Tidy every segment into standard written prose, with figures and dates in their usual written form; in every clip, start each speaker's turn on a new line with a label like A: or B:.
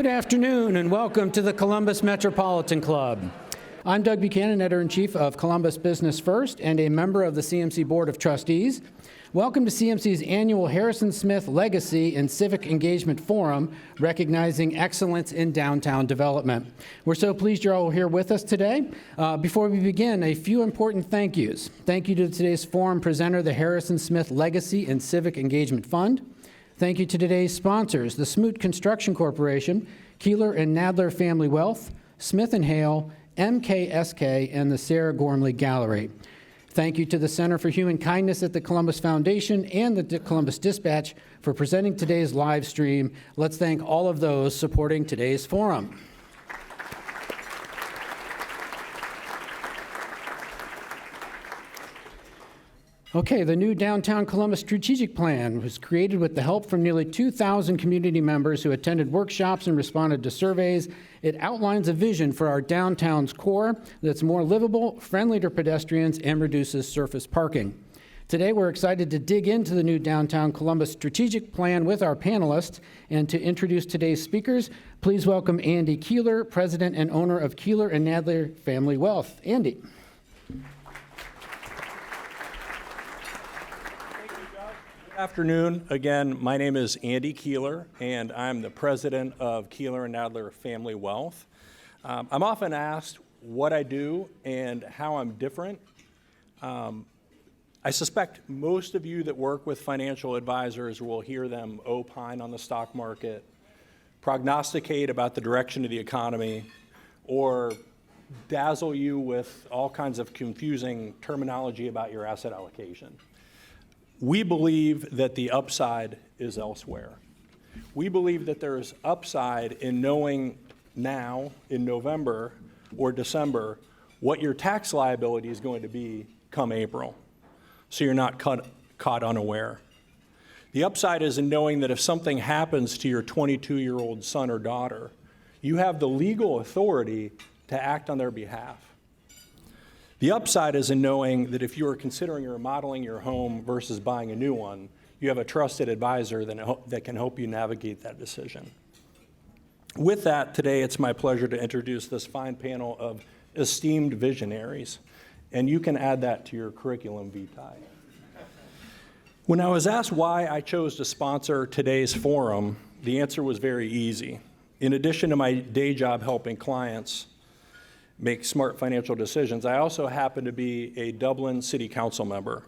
A: Good afternoon and welcome to the Columbus Metropolitan Club. I'm Doug Buchanan, Editor-in-Chief of Columbus Business First and a member of the CMC Board of Trustees. Welcome to CMC's annual Harrison Smith Legacy and Civic Engagement Forum, recognizing excellence in downtown development. We're so pleased you're all here with us today. Before we begin, a few important thank yous. Thank you to today's forum presenter, the Harrison Smith Legacy and Civic Engagement Fund. Thank you to today's sponsors, the Smoot Construction Corporation, Keeler and Nadler Family Wealth, Smith & Hale, MKSK, and the Sarah Gormley Gallery. Thank you to the Center for Human Kindness at the Columbus Foundation and the Columbus Dispatch for presenting today's live stream. Let's thank all of those supporting today's forum. Okay, the new Downtown Columbus Strategic Plan was created with the help from nearly 2,000 community members who attended workshops and responded to surveys. It outlines a vision for our downtown's core that's more livable, friendly to pedestrians, and reduces surface parking. Today, we're excited to dig into the new Downtown Columbus Strategic Plan with our panelists. And to introduce today's speakers, please welcome Andy Keeler, President and owner of Keeler and Nadler Family Wealth. Andy.
B: Good afternoon. Again, my name is Andy Keeler, and I'm the president of Keeler and Nadler Family Wealth. I'm often asked what I do and how I'm different. I suspect most of you that work with financial advisors will hear them opine on the stock market, prognosticate about the direction of the economy, or dazzle you with all kinds of confusing terminology about your asset allocation. We believe that the upside is elsewhere. We believe that there's upside in knowing now, in November or December, what your tax liability is going to be come April, so you're not caught unaware. The upside is in knowing that if something happens to your 22-year-old son or daughter, you have the legal authority to act on their behalf. The upside is in knowing that if you are considering remodeling your home versus buying a new one, you have a trusted advisor that can help you navigate that decision. With that, today it's my pleasure to introduce this fine panel of esteemed visionaries, and you can add that to your curriculum vitae. When I was asked why I chose to sponsor today's forum, the answer was very easy. In addition to my day job helping clients make smart financial decisions, I also happen to be a Dublin City Council member.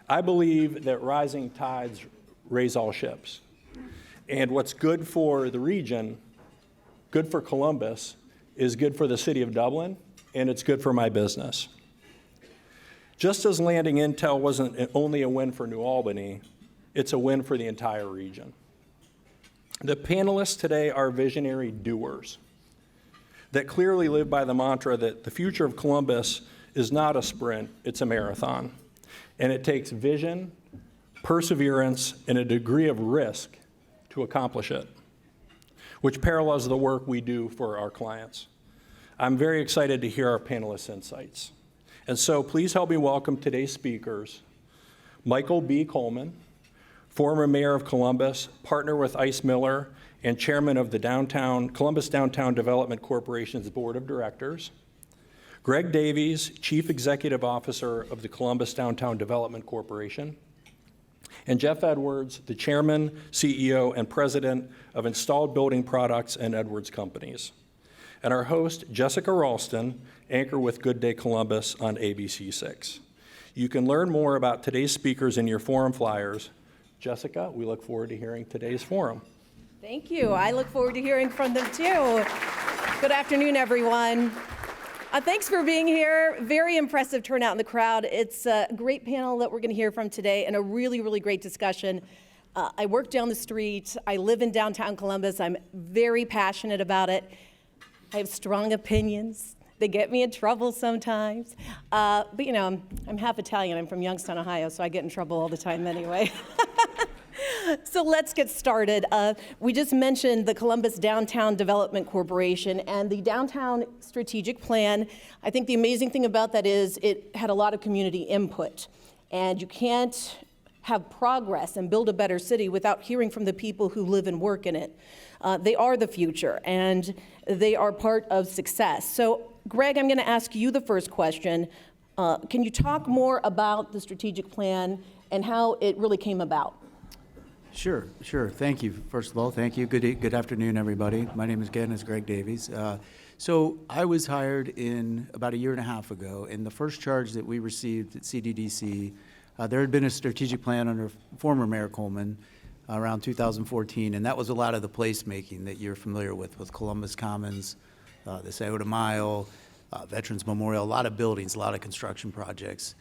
B: I believe that rising tides raise all ships. And what's good for the region, good for Columbus, is good for the city of Dublin, and it's good for my business. Just as landing Intel wasn't only a win for New Albany, it's a win for the entire region. The panelists today are visionary doers that clearly live by the mantra that the future of Columbus is not a sprint, it's a marathon. And it takes vision, perseverance, and a degree of risk to accomplish it, which parallels the work we do for our clients. I'm very excited to hear our panelists' insights. And so please help me welcome today's speakers, Michael B. Coleman, former mayor of Columbus, partner with Ice Miller, and chairman of the Columbus Downtown Development Corporation's Board of Directors. Greg Davies, chief executive officer of the Columbus Downtown Development Corporation. And Jeff Edwards, the chairman, CEO, and president of Installed Building Products and Edwards Companies. And our host, Jessica Ralston, anchor with Good Day Columbus on ABC6. You can learn more about today's speakers in your forum flyers. Jessica, we look forward to hearing today's forum.
C: Thank you. I look forward to hearing from them too. Good afternoon, everyone. Thanks for being here. Very impressive turnout in the crowd. It's a great panel that we're going to hear from today and a really, really great discussion. I work down the street. I live in downtown Columbus. I'm very passionate about it. I have strong opinions. They get me in trouble sometimes. But you know, I'm half Italian. I'm from Youngstown, Ohio, so I get in trouble all the time anyway. So let's get started. We just mentioned the Columbus Downtown Development Corporation and the Downtown Strategic Plan. I think the amazing thing about that is it had a lot of community input. And you can't have progress and build a better city without hearing from the people who live and work in it. They are the future, and they are part of success. So, Greg, I'm going to ask you the first question. Can you talk more about the strategic plan and how it really came about?
D: Sure. Thank you. First of all, thank you. Good afternoon, everybody. My name is Greg Davies. So I was hired in about a year and a half ago, and the first charge that we received at CDDC, there had been a strategic plan under former Mayor Coleman around 2014, and that was a lot of the placemaking that you're familiar with Columbus Commons, the Scioto Mile, Veterans Memorial, a lot of buildings, a lot of construction projects.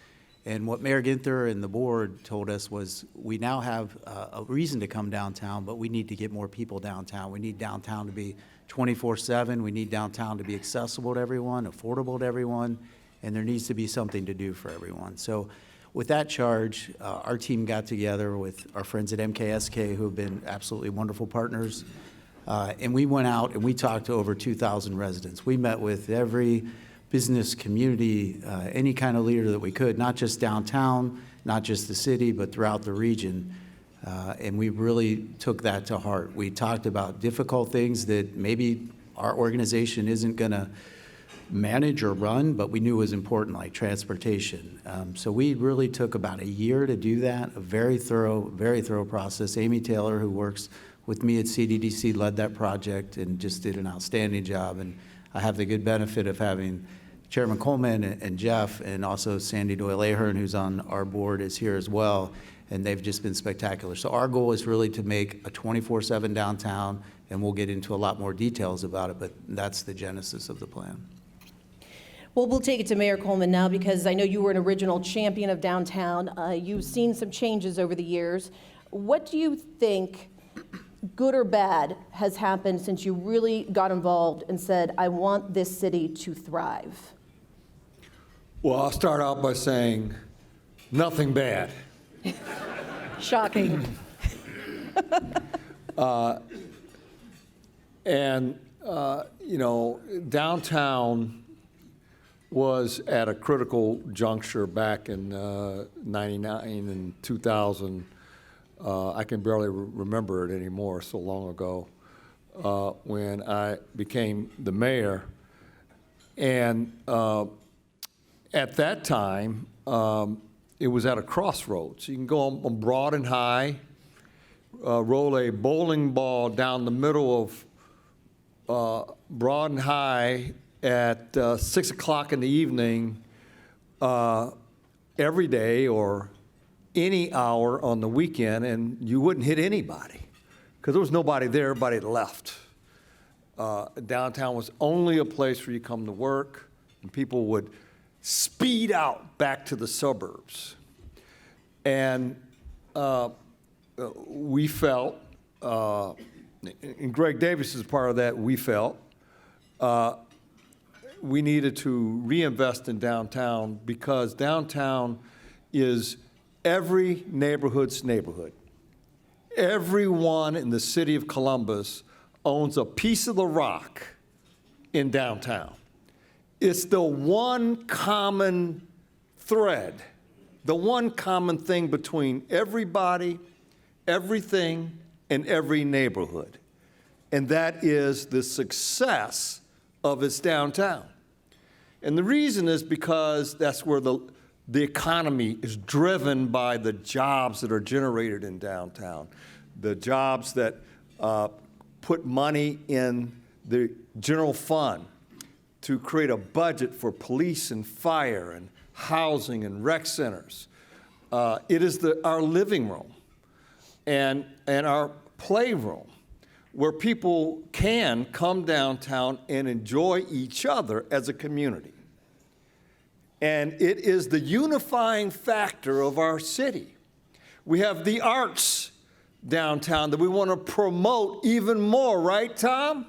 D: And what Mayor Ginther and the board told us was, we now have a reason to come downtown, but we need to get more people downtown. We need downtown to be 24/7. We need downtown to be accessible to everyone, affordable to everyone, and there needs to be something to do for everyone. So with that charge, our team got together with our friends at MKSK, who have been absolutely wonderful partners, and we went out and we talked to over 2,000 residents. We met with every business community, any kind of leader that we could, not just downtown, not just the city, but throughout the region. And we really took that to heart. We talked about difficult things that maybe our organization isn't going to manage or run, but we knew was important, like transportation. So we really took about a year to do that, a very thorough process. Amy Taylor, who works with me at CDDC, led that project and just did an outstanding job. And I have the good benefit of having Chairman Coleman and Jeff, and also Sandy Doyle-Ahern, who's on our board, is here as well, and they've just been spectacular. So our goal is really to make a 24/7 downtown, and we'll get into a lot more details about it, but that's the genesis of the plan.
C: Well, we'll take it to Mayor Coleman now, because I know you were an original champion of downtown. You've seen some changes over the years. What do you think, good or bad, has happened since you really got involved and said, I want this city to thrive?
E: Well, I'll start out by saying nothing bad.
C: Shocking.
E: Downtown was at a critical juncture back in 99 and 2000. I can barely remember it anymore, so long ago, when I became the mayor. And at that time, it was at a crossroads. You can go on Broad and High, roll a bowling ball down the middle of Broad and High at 6 o'clock in the evening every day, or any hour on the weekend, and you wouldn't hit anybody because there was nobody there, everybody had left. Downtown was only a place where you come to work, and people would speed out back to the suburbs. And we felt, and Greg Davis is part of that, we felt, we needed to reinvest in downtown, because downtown is every neighborhood's neighborhood. Everyone in the city of Columbus owns a piece of the rock in downtown. It's the one common thread, the one common thing between everybody, everything, and every neighborhood. And that is the success of its downtown. And the reason is because that's where the economy is driven by the jobs that are generated in downtown, the jobs that put money in the general fund to create a budget for police and fire and housing and rec centers. It is our living room and our playroom, where people can come downtown and enjoy each other as a community. And it is the unifying factor of our city. We have the arts downtown that we want to promote even more, right, Tom?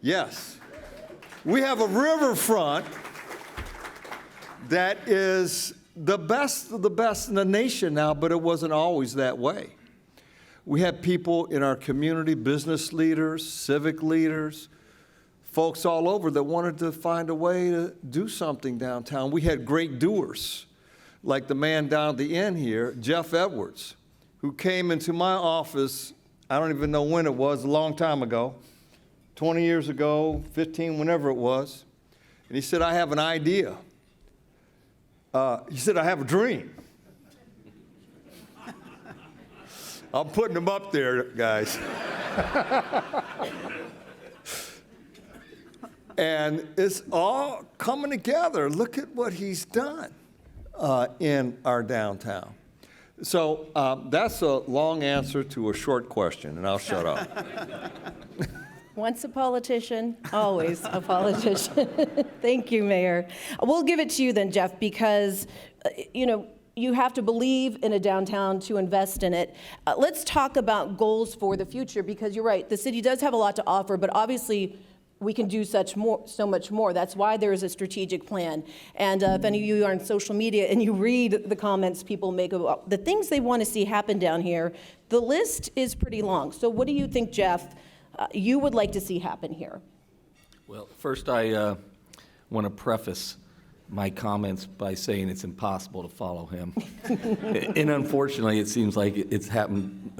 E: Yes. We have a riverfront that is the best of the best in the nation now, but it wasn't always that way. We had people in our community, business leaders, civic leaders, folks all over that wanted to find a way to do something downtown. We had great doers like the man down at the end here, Jeff Edwards, who came into my office, I don't even know when it was, a long time ago, 20 years ago, 15, whenever it was. And he said, I have an idea. He said, I have a dream. I'm putting him up there, guys. And it's all coming together. Look at what he's done in our downtown. So that's a long answer to a short question, and I'll shut up.
C: Once a politician, always a politician. Thank you, Mayor. We'll give it to you then, Jeff, because, you have to believe in a downtown to invest in it. Let's talk about goals for the future, because you're right, the city does have a lot to offer, but obviously we can do so much more. That's why there is a strategic plan. And if any of you are on social media and you read the comments people make about the things they want to see happen down here, the list is pretty long. So what do you think, Jeff, you would like to see happen here?
F: Well, first I want to preface my comments by saying it's impossible to follow him. And unfortunately, it seems like it's happened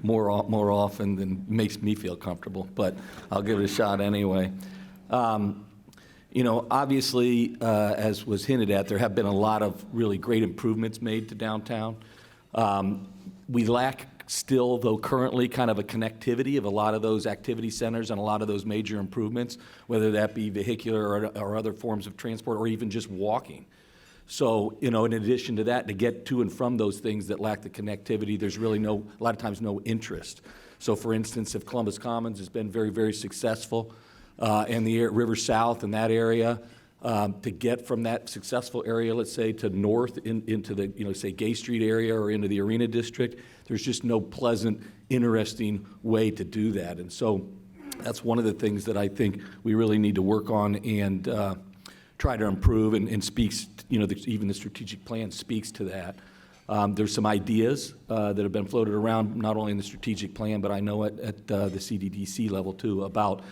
F: more often than makes me feel comfortable, but I'll give it a shot anyway. Obviously, as was hinted at, there have been a lot of really great improvements made to downtown. We lack still, though currently, kind of a connectivity of a lot of those activity centers and a lot of those major improvements, whether that be vehicular or other forms of transport or even just walking. So, in addition to that, to get to and from those things that lack the connectivity, there's really a lot of times no interest. So, for instance, if Columbus Commons has been very, very successful in the River South in that area, to get from that successful area, let's say, to north into the, say, Gay Street area or into the Arena District, there's just no pleasant, interesting way to do that. And so that's one of the things that I think we really need to work on and try to improve, and speaks, even the strategic plan speaks to that. There's some ideas that have been floated around, not only in the strategic plan, but I know at the CDDC level too, about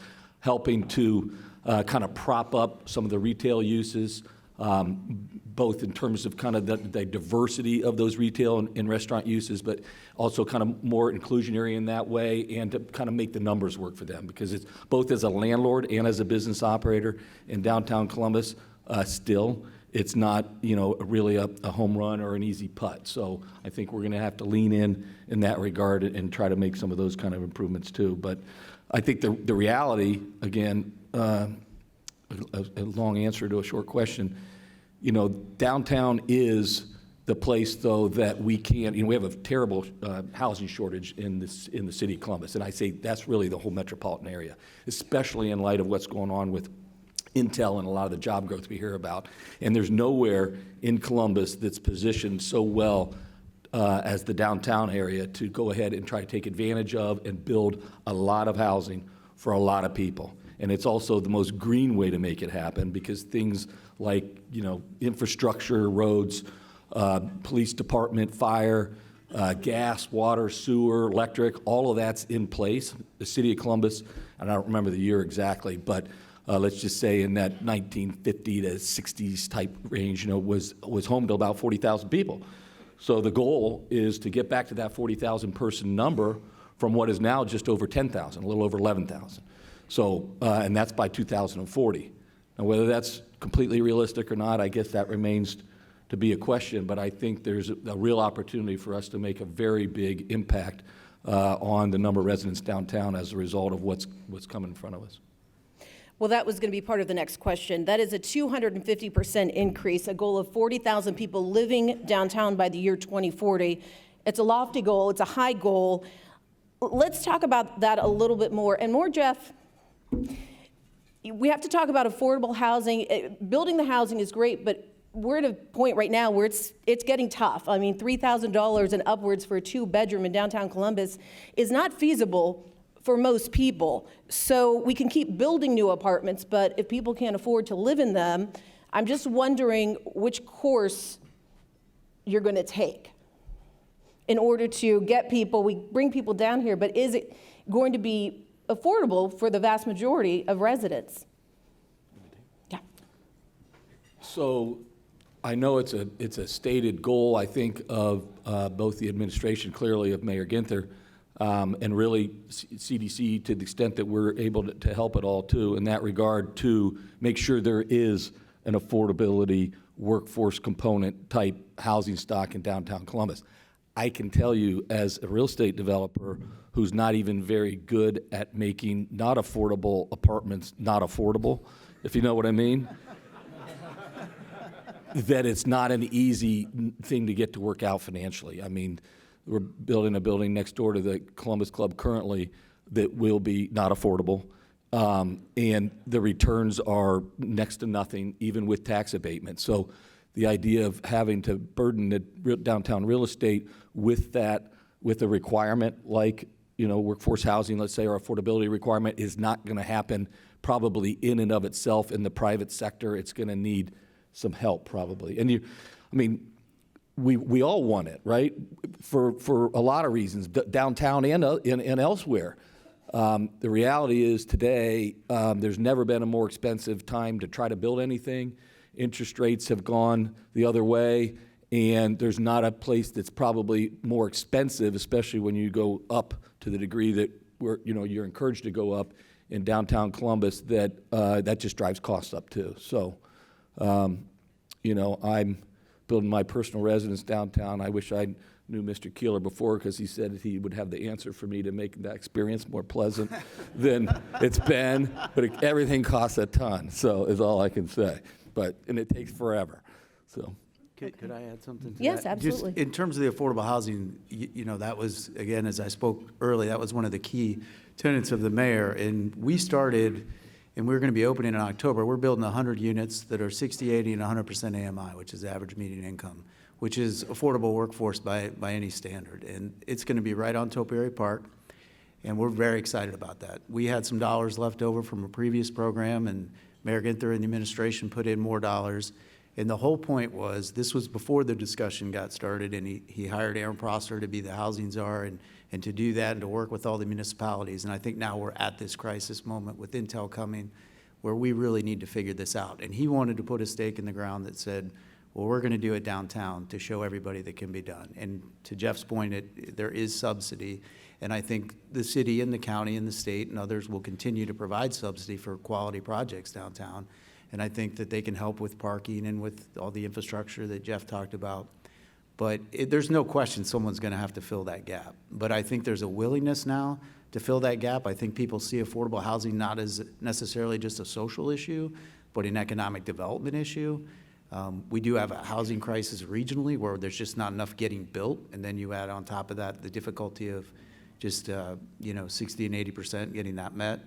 F: helping to kind of prop up some of the retail uses, both in terms of kind of the diversity of those retail and restaurant uses, but also kind of more inclusionary in that way, and to kind of make the numbers work for them, because it's both as a landlord and as a business operator in downtown Columbus, still, it's not, really a home run or an easy putt. So I think we're going to have to lean in that regard and try to make some of those kind of improvements too. But I think the reality, again, a long answer to a short question, downtown is the place, though, that we can't, we have a terrible housing shortage in the city of Columbus. And I say that's really the whole metropolitan area, especially in light of what's going on with Intel and a lot of the job growth we hear about. And there's nowhere in Columbus that's positioned so well as the downtown area to go ahead and try to take advantage of and build a lot of housing for a lot of people. And it's also the most green way to make it happen, because things like, infrastructure, roads, police department, fire, gas, water, sewer, electric, all of that's in place. The city of Columbus, and I don't remember the year exactly, but let's just say in that 1950 to 60s type range, was home to about 40,000 people. So the goal is to get back to that 40,000 person number from what is now just over 10,000, a little over 11,000. So, and that's by 2040. Now, whether that's completely realistic or not, I guess that remains to be a question, but I think there's a real opportunity for us to make a very big impact on the number of residents downtown as a result of what's coming in front of us.
C: Well, that was going to be part of the next question. That is a 250% increase, a goal of 40,000 people living downtown by the year 2040. It's a lofty goal. It's a high goal. Let's talk about that a little bit more. And more, Jeff, we have to talk about affordable housing. Building the housing is great, but we're at a point right now where it's getting tough. I mean, $3,000 and upwards for a 2-bedroom in downtown Columbus is not feasible for most people. So we can keep building new apartments, but if people can't afford to live in them, I'm just wondering which course you're going to take in order to get people, we bring people down here, but is it going to be affordable for the vast majority of residents? Yeah.
F: So I know it's a stated goal, I think, of both the administration, clearly of Mayor Ginther, and really CDC to the extent that we're able to help at all too in that regard to make sure there is an affordability workforce component type housing stock in downtown Columbus. I can tell you as a real estate developer who's not even very good at making not affordable apartments not affordable, if you know what I mean, that it's not an easy thing to get to work out financially. I mean, we're building a building next door to the Columbus Club currently that will be not affordable. And the returns are next to nothing, even with tax abatement. So the idea of having to burden the downtown real estate with that, with a requirement like, workforce housing, let's say, or affordability requirement is not going to happen probably in and of itself in the private sector. It's going to need some help probably. And we all want it, right? For a lot of reasons, downtown and elsewhere. The reality is today, there's never been a more expensive time to try to build anything. Interest rates have gone the other way, and there's not a place that's probably more expensive, especially when you go up to the degree that you're encouraged to go up in downtown Columbus, that just drives costs up too. So, I'm building my personal residence downtown. I wish I knew Mr. Keeler before because he said he would have the answer for me to make that experience more pleasant than it's been, but everything costs a ton, so is all I can say. And it takes forever, so.
D: Could I add something to
C: Yes,
D: that?
C: absolutely.
D: Just in terms of the affordable housing, that was, again, as I spoke early, that was one of the key tenets of the mayor. And we started, and we're going to be opening in October. We're building 100 units that are 60, 80, and 100% AMI, which is average median income, which is affordable workforce by any standard. And it's going to be right on Topiary Park, and we're very excited about that. We had some dollars left over from a previous program, and Mayor Ginther and the administration put in more dollars. And the whole point was, this was before the discussion got started, and he hired Aaron Prosser to be the housing czar and to do that and to work with all the municipalities. And I think now we're at this crisis moment with Intel coming where we really need to figure this out. And he wanted to put a stake in the ground that said, well, we're going to do it downtown to show everybody that can be done. And to Jeff's point, there is subsidy. And I think the city and the county and the state and others will continue to provide subsidy for quality projects downtown. And I think that they can help with parking and with all the infrastructure that Jeff talked about. But there's no question someone's going to have to fill that gap. But I think there's a willingness now to fill that gap. I think people see affordable housing not as necessarily just a social issue, but an economic development issue. We do have a housing crisis regionally where there's just not enough getting built. And then you add on top of that the difficulty of just 60 and 80% getting that met.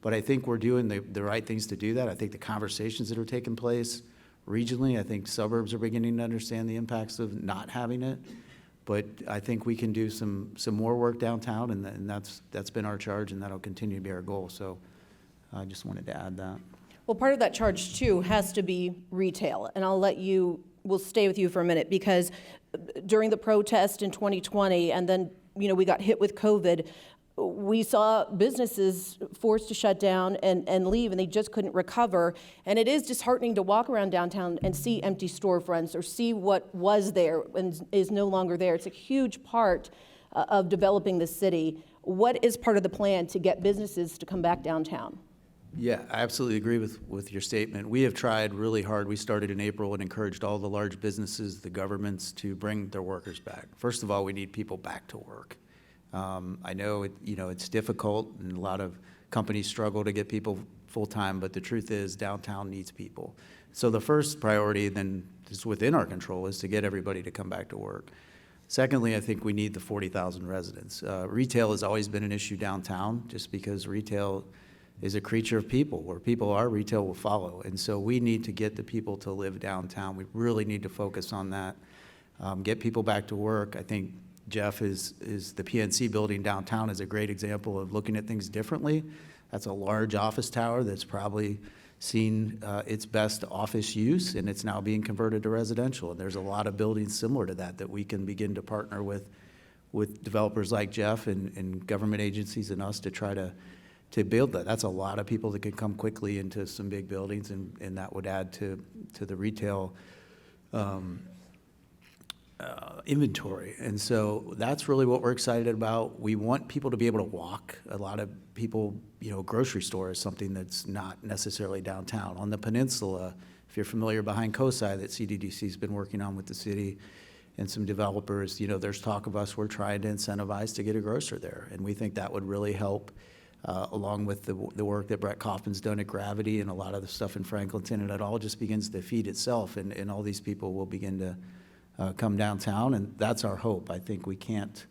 D: But I think we're doing the right things to do that. I think the conversations that are taking place regionally, I think suburbs are beginning to understand the impacts of not having it. But I think we can do some more work downtown, and that's been our charge, and that'll continue to be our goal. So I just wanted to add that.
C: Well, part of that charge, too, has to be retail. And we'll stay with you for a minute, because during the protest in 2020, and then, we got hit with COVID, we saw businesses forced to shut down and leave, and they just couldn't recover. And it is disheartening to walk around downtown and see empty storefronts or see what was there and is no longer there. It's a huge part of developing the city. What is part of the plan to get businesses to come back downtown?
D: Yeah, I absolutely agree with your statement. We have tried really hard. We started in April and encouraged all the large businesses, the governments, to bring their workers back. First of all, we need people back to work. I know it's difficult, and a lot of companies struggle to get people full-time, but the truth is downtown needs people. So the first priority then is within our control is to get everybody to come back to work. Secondly, I think we need the 40,000 residents. Retail has always been an issue downtown just because retail is a creature of people. Where people are, retail will follow. And so we need to get the people to live downtown. We really need to focus on that, get people back to work. I think Jeff is the PNC building downtown is a great example of looking at things differently. That's a large office tower that's probably seen its best office use, and it's now being converted to residential. And there's a lot of buildings similar to that we can begin to partner with developers like Jeff and government agencies and us to try to build that. That's a lot of people that could come quickly into some big buildings, and that would add to the retail inventory. And so that's really what we're excited about. We want people to be able to walk. A lot of people, grocery store is something that's not necessarily downtown. On the peninsula, if you're familiar, behind COSI that CDDC's been working on with the city and some developers, there's talk of us, we're trying to incentivize to get a grocer there. And we think that would really help, along with the work that Brett Kaufman's done at Gravity and a lot of the stuff in Franklinton, and it all just begins to feed itself, and all these people will begin to come downtown, and that's our hope. I think we can't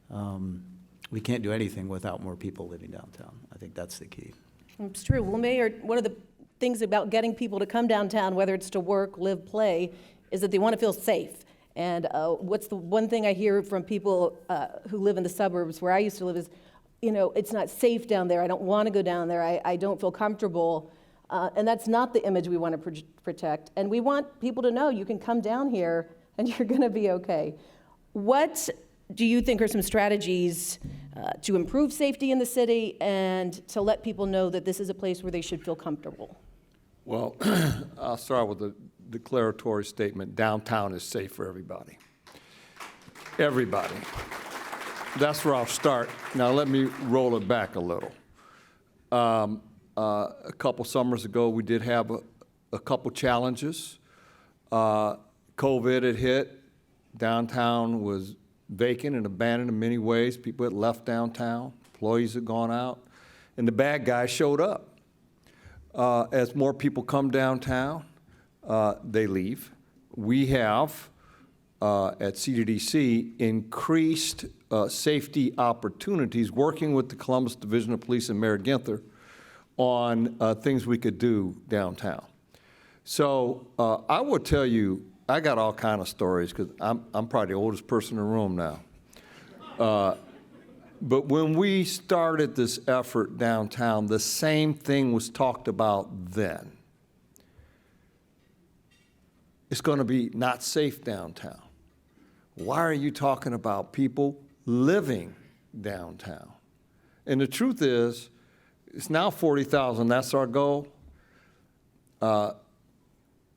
D: do anything without more people living downtown. I think that's the key.
C: It's true. Well, Mayor, one of the things about getting people to come downtown, whether it's to work, live, play, is that they want to feel safe. And what's the one thing I hear from people who live in the suburbs where I used to live is, it's not safe down there. I don't want to go down there. I don't feel comfortable. And that's not the image we want to protect. And we want people to know you can come down here and you're going to be okay. What do you think are some strategies to improve safety in the city and to let people know that this is a place where they should feel comfortable?
E: Well, I'll start with a declaratory statement. Downtown is safe for everybody. Everybody. That's where I'll start. Now let me roll it back a little. A couple summers ago, we did have a couple challenges. COVID had hit. Downtown was vacant and abandoned in many ways. People had left downtown. Employees had gone out. And the bad guys showed up. As more people come downtown, they leave. We have, at CDDC, increased safety opportunities, working with the Columbus Division of Police and Mayor Ginther on things we could do downtown. So I will tell you, I got all kind of stories because I'm probably the oldest person in the room now. But when we started this effort downtown, the same thing was talked about then. It's going to be not safe downtown. Why are you talking about people living downtown? And the truth is, it's now 40,000. That's our goal.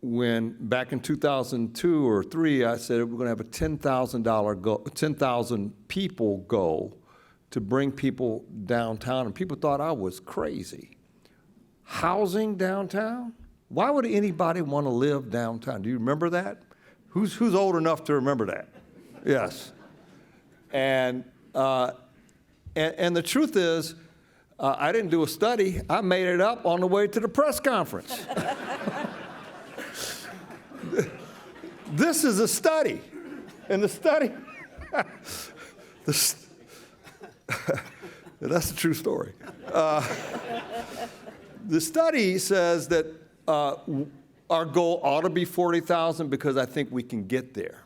E: When back in 2002 or 3, I said we're going to have a $10,000 people goal to bring people downtown, and people thought I was crazy. Housing downtown? Why would anybody want to live downtown? Do you remember that? Who's old enough to remember that? Yes. And the truth is, I didn't do a study. I made it up on the way to the press conference. This is a study. And the study, that's a true story. The study says that our goal ought to be 40,000 because I think we can get there.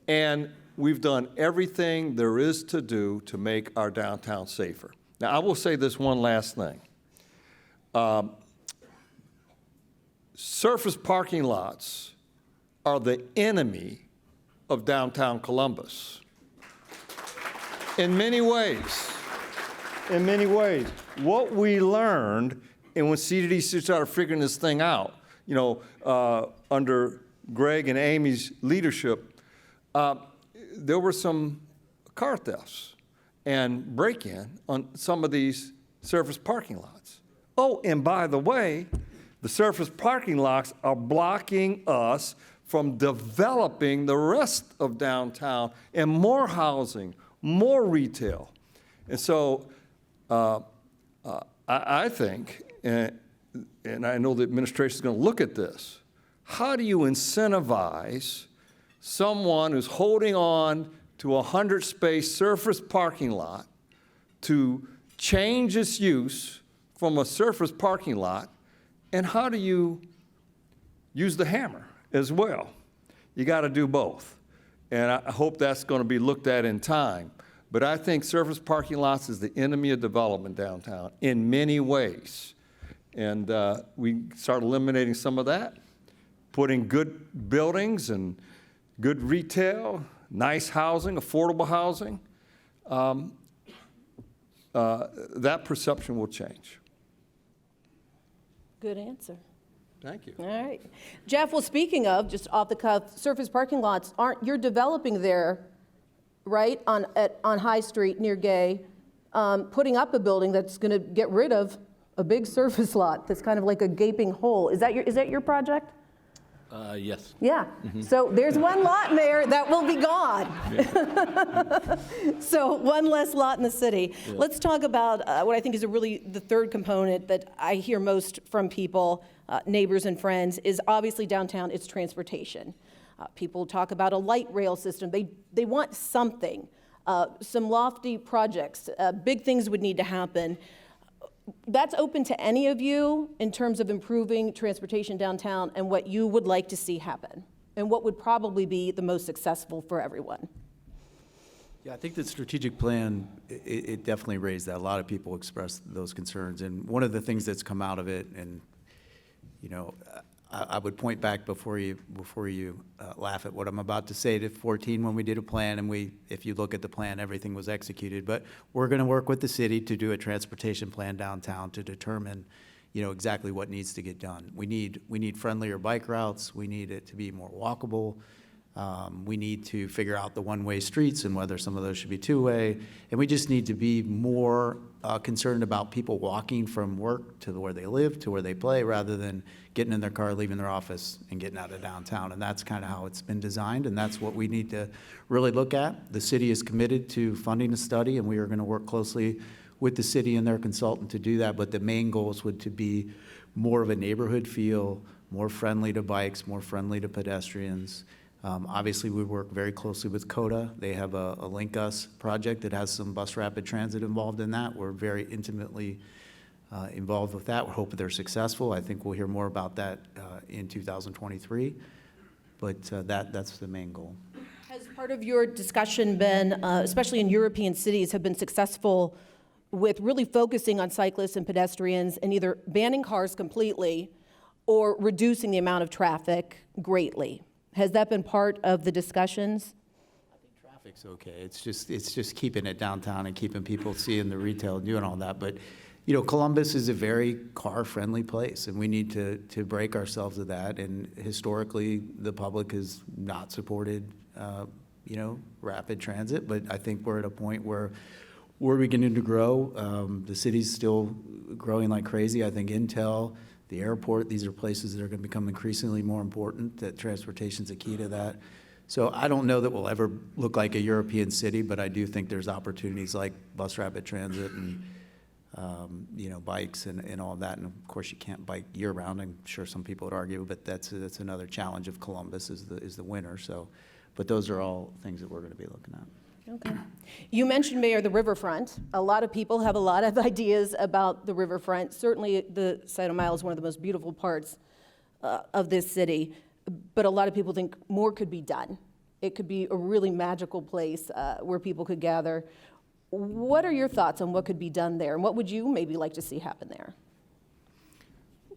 E: And we've done everything there is to do to make our downtown safer. Now, I will say this one last thing. Surface parking lots are the enemy of downtown Columbus. In many ways. In many ways. What we learned, and when CDDC started figuring this thing out, under Greg and Amy's leadership, there were some car thefts and break-in on some of these surface parking lots. Oh, and by the way, the surface parking lots are blocking us from developing the rest of downtown and more housing, more retail. And so I think, and I know the administration is going to look at this, how do you incentivize someone who's holding on to a 100-space surface parking lot to change its use from a surface parking lot, and how do you use the hammer as well? You got to do both. And I hope that's going to be looked at in time. But I think surface parking lots is the enemy of development downtown in many ways. And we start eliminating some of that, putting good buildings and good retail, nice housing, affordable housing. That perception will change.
C: Good answer.
E: Thank you.
C: All right. Jeff, well, speaking of, just off the cuff, surface parking lots, you're developing there, right, on High Street near Gay, putting up a building that's going to get rid of a big surface lot that's kind of like a gaping hole. Is that your project?
F: Yes.
C: Yeah. So there's one lot, Mayor, that will be gone. So one less lot in the city.
F: Yeah.
C: Let's talk about what I think is the third component that I hear most from people, neighbors and friends, is obviously downtown, it's transportation. People talk about a light rail system. They want something, some lofty projects. Big things would need to happen. That's open to any of you in terms of improving transportation downtown and what you would like to see happen, and what would probably be the most successful for everyone.
D: Yeah, I think the strategic plan, it definitely raised that. A lot of people expressed those concerns. And one of the things that's come out of it, and, you know, I would point back before you laugh at what I'm about to say to 14 when we did a plan, and if you look at the plan, everything was executed. But we're going to work with the city to do a transportation plan downtown to determine, you know, exactly what needs to get done. We need friendlier bike routes. We need it to be more walkable. We need to figure out the one-way streets and whether some of those should be two-way. And we just need to be more concerned about people walking from work to where they live, to where they play, rather than getting in their car, leaving their office, and getting out of downtown. And that's kind of how it's been designed, and that's what we need to really look at. The city is committed to funding a study, and we are going to work closely with the city and their consultant to do that. But the main goals would to be more of a neighborhood feel, more friendly to bikes, more friendly to pedestrians. Obviously, we work very closely with CODA. They have a Link Us project that has some bus rapid transit involved in that. We're very intimately involved with that. We're hoping they're successful. I think we'll hear more about that in 2023. But that's the main goal.
C: Has part of your discussion been, especially in European cities, have been successful with really focusing on cyclists and pedestrians and either banning cars completely or reducing the amount of traffic greatly? Has that been part of the discussions?
D: I think traffic's okay. It's just keeping it downtown and keeping people seeing the retail and doing all that. But, you know, Columbus is a very car-friendly place, and we need to break ourselves of that. And historically, the public has not supported, you know, rapid transit. But I think we're at a point where we're beginning to grow. The city's still growing like crazy. I think Intel, the airport, these are places that are going to become increasingly more important, that transportation's a key to that. So I don't know that we'll ever look like a European city, but I do think there's opportunities like bus rapid transit and, you know, bikes and all of that. And of course, you can't bike year-round. I'm sure some people would argue, but that's another challenge of Columbus is the winter. So, but those are all things that we're going to be looking at.
C: Okay. You mentioned, Mayor, the Riverfront. A lot of people have a lot of ideas about the Riverfront. Certainly, the Side Mile is one of the most beautiful parts of this city, but a lot of people think more could be done. It could be a really magical place where people could gather. What are your thoughts on what could be done there, and what would you maybe like to see happen there?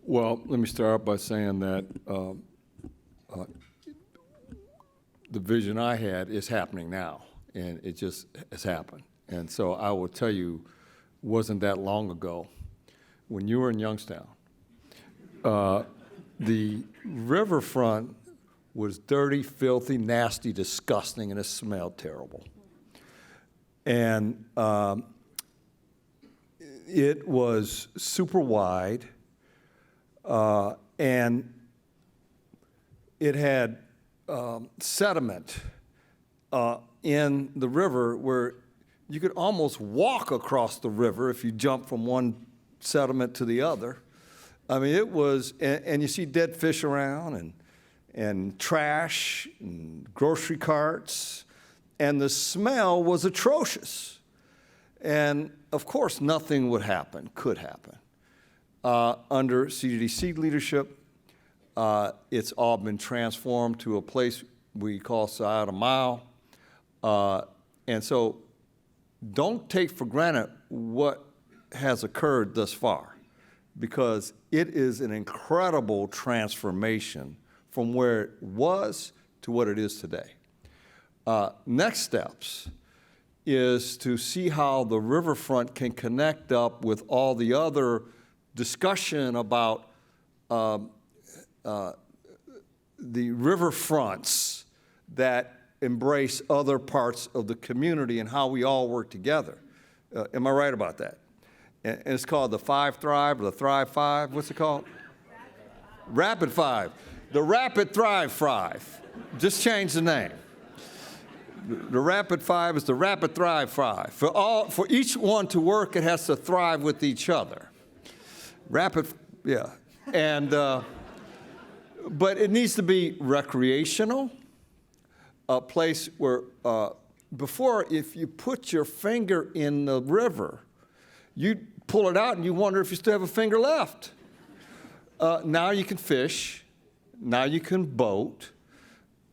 E: Well, let me start by saying that the vision I had is happening now, and it just has happened. And so I will tell you, wasn't that long ago, when you were in Youngstown, the riverfront was dirty, filthy, nasty, disgusting, and it smelled terrible. And it was super wide, and it had sediment in the river where you could almost walk across the river if you jump from one sediment to the other. I mean, it was, and you see dead fish around and trash and grocery carts, and the smell was atrocious. And of course, nothing could happen. Under CDC leadership, it's all been transformed to a place we call Side Mile. And so don't take for granted what has occurred thus far, because it is an incredible transformation from where it was to what it is today. Next steps is to see how the riverfront can connect up with all the other discussion about the riverfronts that embrace other parts of the community and how we all work together. Am I right about that? And it's called the Five Thrive or the Thrive Five. What's it called? Rapid Five. The Rapid Thrive Five. Just change the name. The Rapid Five is the Rapid Thrive Five. For each one to work, it has to thrive with each other. Rapid, yeah. And, but it needs to be recreational, a place where, before, if you put your finger in the river, you pull it out and you wonder if you still have a finger left. Now you can fish, now you can boat,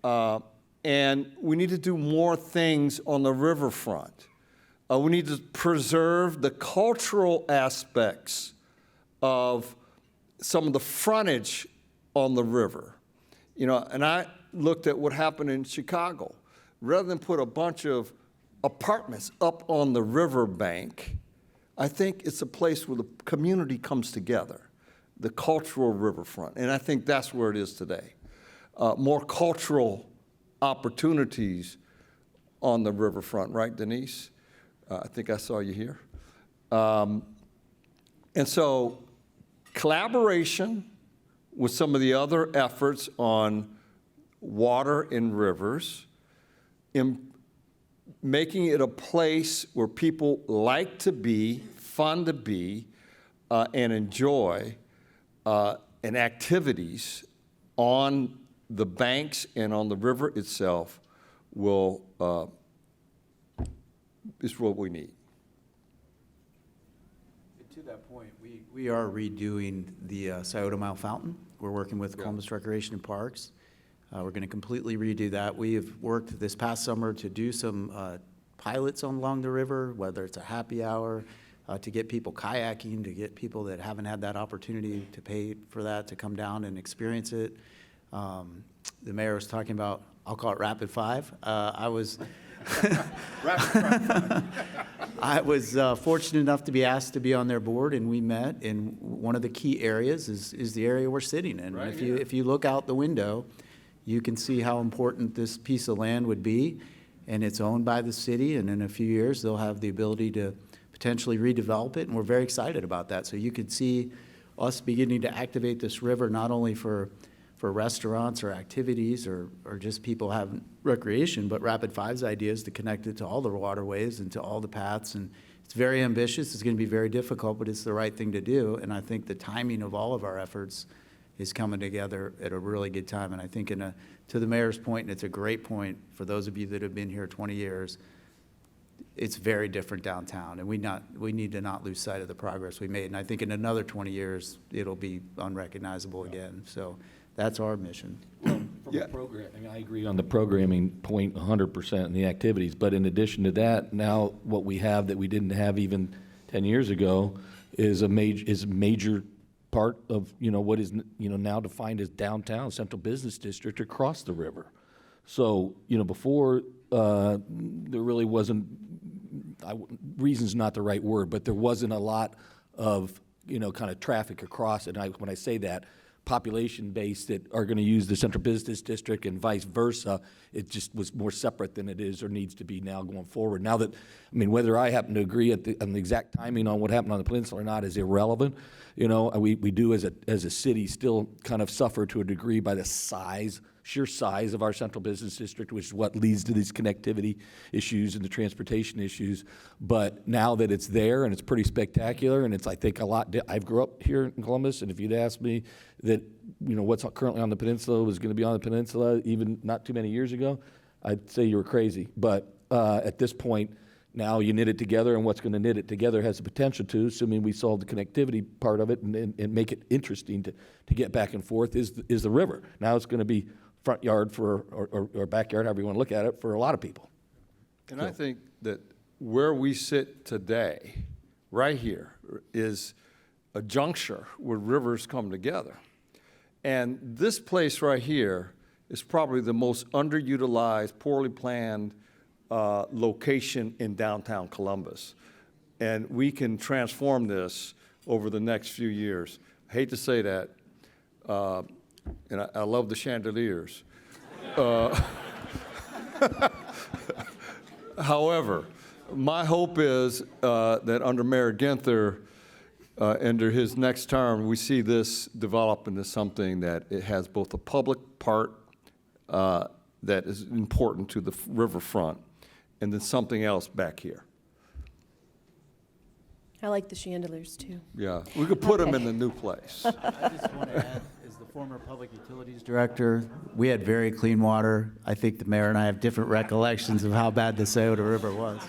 E: and we need to do more things on the riverfront. We need to preserve the cultural aspects of some of the frontage on the river. You know, and I looked at what happened in Chicago. Rather than put a bunch of apartments up on the riverbank, I think it's a place where the community comes together, the cultural riverfront. And I think that's where it is today. More cultural opportunities on the riverfront, right, Denise? I think I saw you here. And so collaboration with some of the other efforts on water and rivers, in making it a place where people like to be, fun to be, and enjoy, and activities on the banks and on the river itself is what we need.
D: To that point, we are redoing the Scioto Mile Fountain. We're working with Columbus Recreation and Parks. We're going to completely redo that. We have worked this past summer to do some pilots along the river, whether it's a happy hour, to get people kayaking, to get people that haven't had that opportunity to pay for that to come down and experience it. The mayor was talking about, I'll call it Rapid Five. I was fortunate enough to be asked to be on their board, and we met. And one of the key areas is the area we're sitting in.
E: Right,
D: if you look out the window, you can see how important this piece of land would be, and it's owned by the city, and in a few years, they'll have the ability to potentially redevelop it, and we're very excited about that. So you could see us beginning to activate this river not only for restaurants or activities or just people having recreation, but Rapid Five's idea is to connect it to all the waterways and to all the paths, and it's very ambitious. It's going to be very difficult, but it's the right thing to do, and I think the timing of all of our efforts is coming together at a really good time. And I think to the mayor's point, and it's a great point for those of you that have been here 20 years, it's very different downtown, and we need to not lose sight of the progress we made. And I think in another 20 years, it'll be unrecognizable again. So that's our mission.
F: From a programming, I agree on the programming point 100% and the activities, but in addition to that, now what we have that we didn't have even 10 years ago is a major part of, what is, now defined as downtown central business district across the river. So, before, there really wasn't, reason's not the right word, but there wasn't a lot of, kind of traffic across it. And when I say that, population base that are going to use the central business district and vice versa, it just was more separate than it is or needs to be now going forward. Now that, whether I happen to agree on the exact timing on what happened on the peninsula or not is irrelevant. We do as a city still kind of suffer to a degree by the sheer size of our central business district, which is what leads to these connectivity issues and the transportation issues. But now that it's there and it's pretty spectacular, and it's, I think, a lot. I grew up here in Columbus, and if you'd asked me that, what's currently on the peninsula was going to be on the peninsula even not too many years ago, I'd say you were crazy. But at this point, now you knit it together, and what's going to knit it together has the potential to, assuming we solve the connectivity part of it and make it interesting to get back and forth, is the river. Now it's going to be front yard or backyard, however you want to look at it, for a lot of people.
E: And I think that where we sit today, right here, is a juncture where rivers come together. And this place right here is probably the most underutilized, poorly planned location in downtown Columbus. And we can transform this over the next few years. I hate to say that. and I love the chandeliers. However, my hope is that under Mayor Ginther, under his next term, we see this develop into something that it has both a public part that is important to the riverfront, and then something else back here.
C: I like the chandeliers too.
E: Yeah, we could put them
C: Okay.
E: in the new place.
D: I just want to add, as the former public utilities director, we had very clean water. I think the mayor and I have different recollections of how bad the Scioto River was.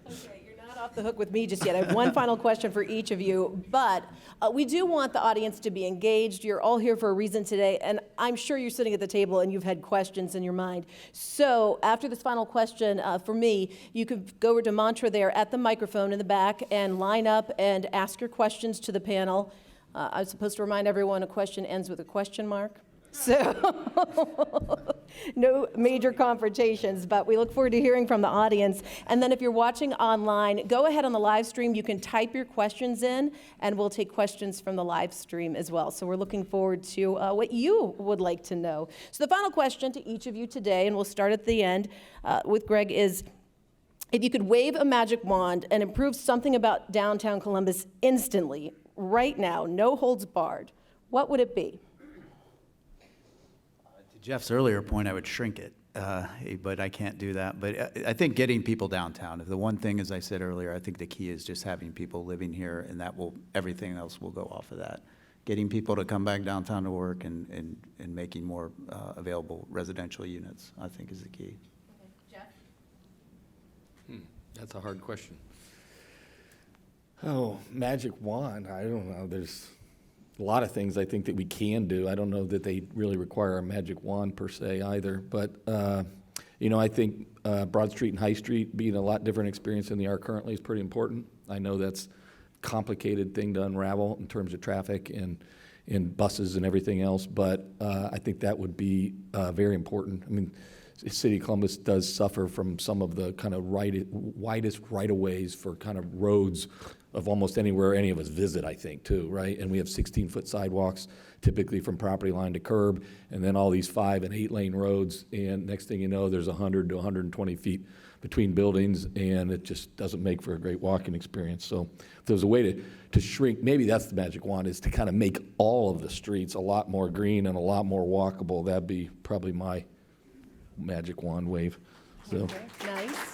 C: Okay, you're not off the hook with me just yet. I have one final question for each of you, but we do want the audience to be engaged. You're all here for a reason today, and I'm sure you're sitting at the table and you've had questions in your mind. So after this final question, for me, you could go over to Mantra there at the microphone in the back and line up and ask your questions to the panel. I was supposed to remind everyone a question ends with a question mark. So no major confrontations, but we look forward to hearing from the audience. And then if you're watching online, go ahead on the live stream. You can type your questions in, and we'll take questions from the live stream as well. So we're looking forward to what you would like to know. So the final question to each of you today, and we'll start at the end with Greg, is if you could wave a magic wand and improve something about downtown Columbus instantly, right now, no holds barred, what would it be?
D: To Jeff's earlier point, I would shrink it, but I can't do that. But I think getting people downtown, the one thing, as I said earlier, I think the key is just having people living here, and everything else will go off of that. Getting people to come back downtown to work and making more available residential units, I think, is the key.
C: Jeff?
F: That's a hard question. Oh, magic wand, I don't know. There's a lot of things I think that we can do. I don't know that they really require a magic wand per se either. But, I think Broad Street and High Street being a lot different experience than they are currently is pretty important. I know that's a complicated thing to unravel in terms of traffic and buses and everything else, but I think that would be very important. I mean, the City of Columbus does suffer from some of the kind of widest right-of-ways for kind of roads of almost anywhere any of us visit, I think, too, right? And we have 16-foot sidewalks, typically from property line to curb, and then all these 5- and 8-lane roads, and next thing you know, there's 100 to 120 feet between buildings, and it just doesn't make for a great walking experience. So if there's a way to shrink, maybe that's the magic wand, is to kind of make all of the streets a lot more green and a lot more walkable. That'd be probably my magic wand wave. So.
C: Okay, nice.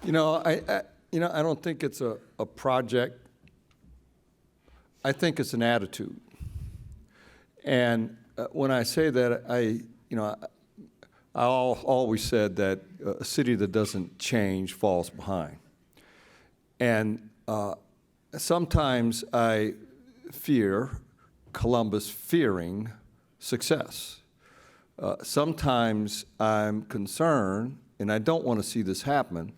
E: I don't think it's a project. I think it's an attitude. And when I say that, I always said that a city that doesn't change falls behind. And sometimes I fear Columbus fearing success. Sometimes I'm concerned, and I don't want to see this happen,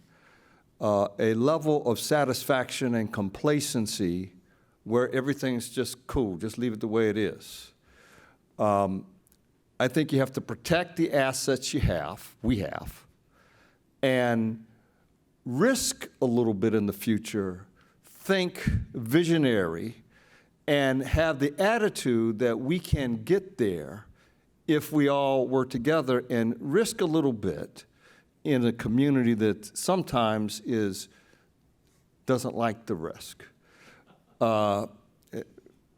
E: a level of satisfaction and complacency where everything's just cool, just leave it the way it is. I think you have to protect the assets we have, and risk a little bit in the future, think visionary, and have the attitude that we can get there if we all work together, and risk a little bit in a community that sometimes doesn't like the risk.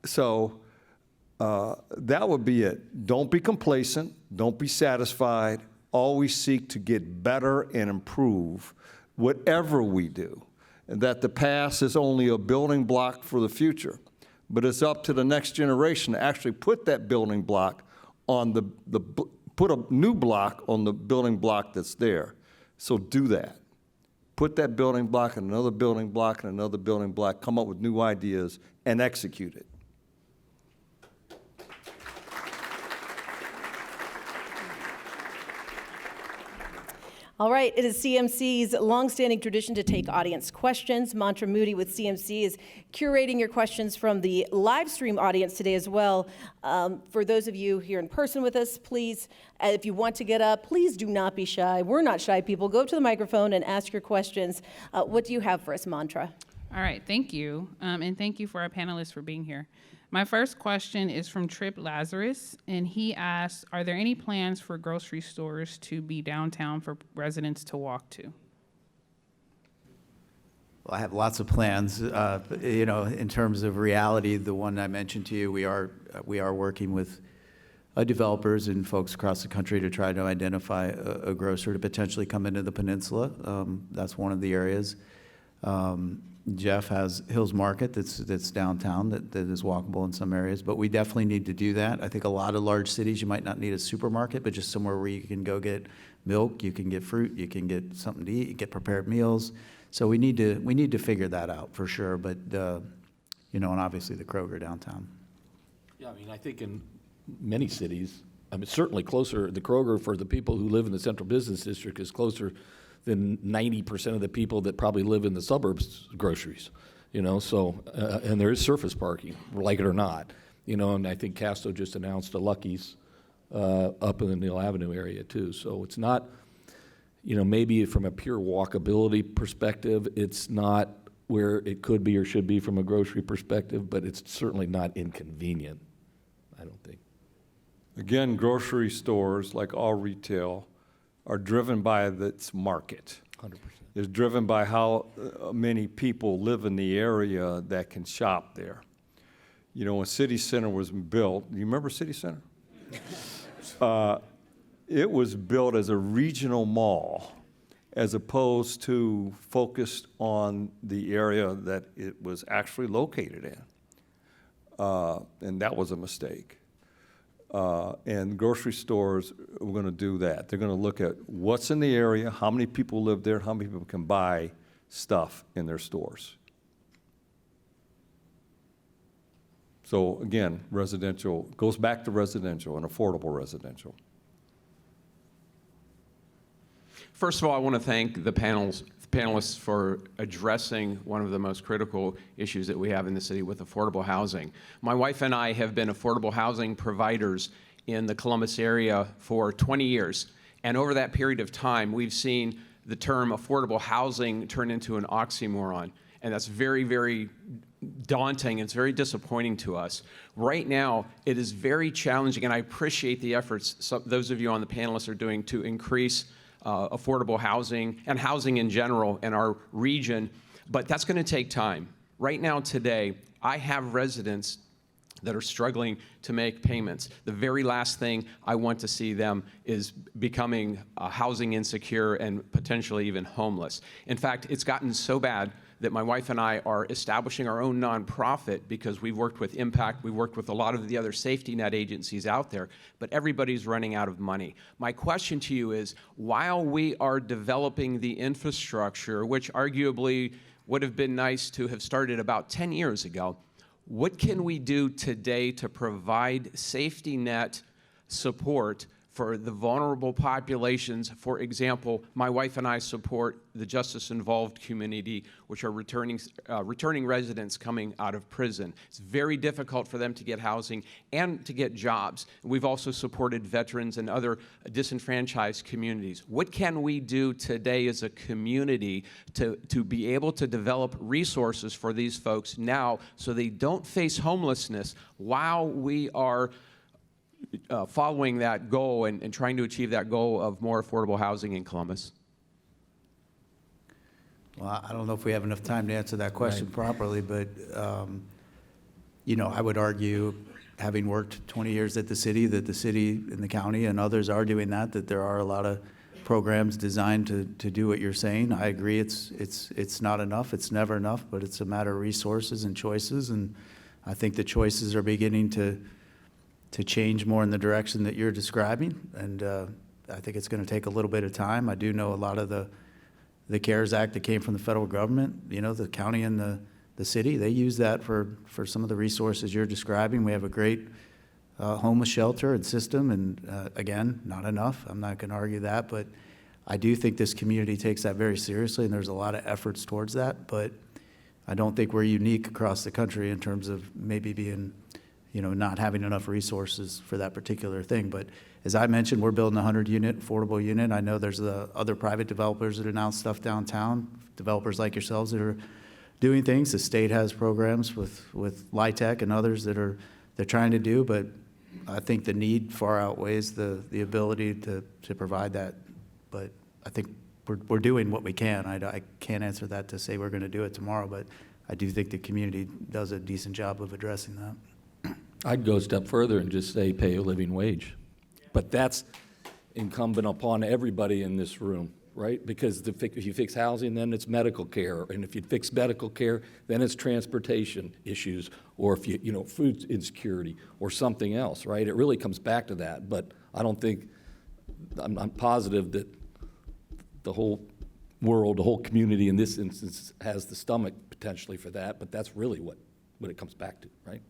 E: So that would be it. Don't be complacent. Don't be satisfied. Always seek to get better and improve whatever we do. And that the past is only a building block for the future. But it's up to the next generation to actually put that building block on put a new block on the building block that's there. So do that. Put that building block and another building block and another building block, come up with new ideas and execute it.
C: All right, it is CMC's longstanding tradition to take audience questions. Mantra Moody with CMC is curating your questions from the live stream audience today as well. For those of you here in person with us, please, if you want to get up, please do not be shy. We're not shy people. Go up to the microphone and ask your questions. What do you have for us, Mantra?
G: All right, thank you. And thank you for our panelists for being here. My first question is from Trip Lazarus, and he asks, are there any plans for grocery stores to be downtown for residents to walk to?
D: Well, I have lots of plans. In terms of reality, the one I mentioned to you, we are working with developers and folks across the country to try to identify a grocer to potentially come into the peninsula. That's one of the areas. Jeff has Hills Market that's downtown that is walkable in some areas, but we definitely need to do that. I think a lot of large cities, you might not need a supermarket, but just somewhere where you can go get milk, you can get fruit, you can get something to eat, you get prepared meals. So we need to figure that out for sure, but and obviously the Kroger downtown.
F: Yeah, I mean, I think in many cities, I mean, certainly closer, the Kroger for the people who live in the central business district is closer than 90% of the people that probably live in the suburbs groceries, so, and there is surface parking, like it or not, and I think Casto just announced a Lucky's up in the Neal Avenue area too. So it's not, maybe from a pure walkability perspective, it's not where it could be or should be from a grocery perspective, but it's certainly not inconvenient, I don't think.
E: Again, grocery stores, like all retail, are driven by its market.
F: 100%.
E: It's driven by how many people live in the area that can shop there. When City Center was built, you remember City Center? It was built as a regional mall as opposed to focused on the area that it was actually located in. And that was a mistake. And grocery stores are going to do that. They're going to look at what's in the area, how many people live there, how many people can buy stuff in their stores. So again, residential goes back to residential and affordable residential.
H: First of all, I want to thank the panelists for addressing one of the most critical issues that we have in the city with affordable housing. My wife and I have been affordable housing providers in the Columbus area for 20 years. And over that period of time, we've seen the term affordable housing turn into an oxymoron. And that's very, very daunting. It's very disappointing to us. Right now, it is very challenging, and I appreciate the efforts those of you on the panelists are doing to increase affordable housing and housing in general in our region, but that's going to take time. Right now, today, I have residents that are struggling to make payments. The very last thing I want to see them is becoming housing insecure and potentially even homeless. In fact, it's gotten so bad that my wife and I are establishing our own nonprofit because we've worked with Impact, we've worked with a lot of the other safety net agencies out there, but everybody's running out of money. My question to you is, while we are developing the infrastructure, which arguably would have been nice to have started about 10 years ago, what can we do today to provide safety net support for the vulnerable populations? For example, my wife and I support the justice-involved community, which are returning residents coming out of prison. It's very difficult for them to get housing and to get jobs. We've also supported veterans and other disenfranchised communities. What can we do today as a community to be able to develop resources for these folks now so they don't face homelessness while we are following that goal and trying to achieve that goal of more affordable housing in Columbus?
D: Well, I don't know if we have enough time to answer that question properly, but, I would argue, having worked 20 years at the city, that the city and the county and others are doing that there are a lot of programs designed to do what you're saying. I agree it's not enough, it's never enough, but it's a matter of resources and choices, and I think the choices are beginning to change more in the direction that you're describing, and I think it's going to take a little bit of time. I do know a lot of the CARES Act that came from the federal government, the county and the city, they use that for some of the resources you're describing. We have a great homeless shelter and system, and again, not enough. I'm not going to argue that, but I do think this community takes that very seriously, and there's a lot of efforts towards that, but I don't think we're unique across the country in terms of maybe being not having enough resources for that particular thing. But as I mentioned, we're building a 100-unit affordable unit. I know there's other private developers that announce stuff downtown, developers like yourselves that are doing things. The state has programs with LIHTC and others that they're trying to do, but I think the need far outweighs the ability to provide that. But I think we're doing what we can. I can't answer that to say we're going to do it tomorrow, but I do think the community does a decent job of addressing that.
F: I'd go a step further and just say pay a living wage. But that's incumbent upon everybody in this room, right? Because if you fix housing, then it's medical care. And if you fix medical care, then it's transportation issues, or if food insecurity or something else, right? It really comes back to that. But I don't think, I'm positive that the whole world, the whole community in this instance has the stomach potentially for that, but that's really what it comes back to, right?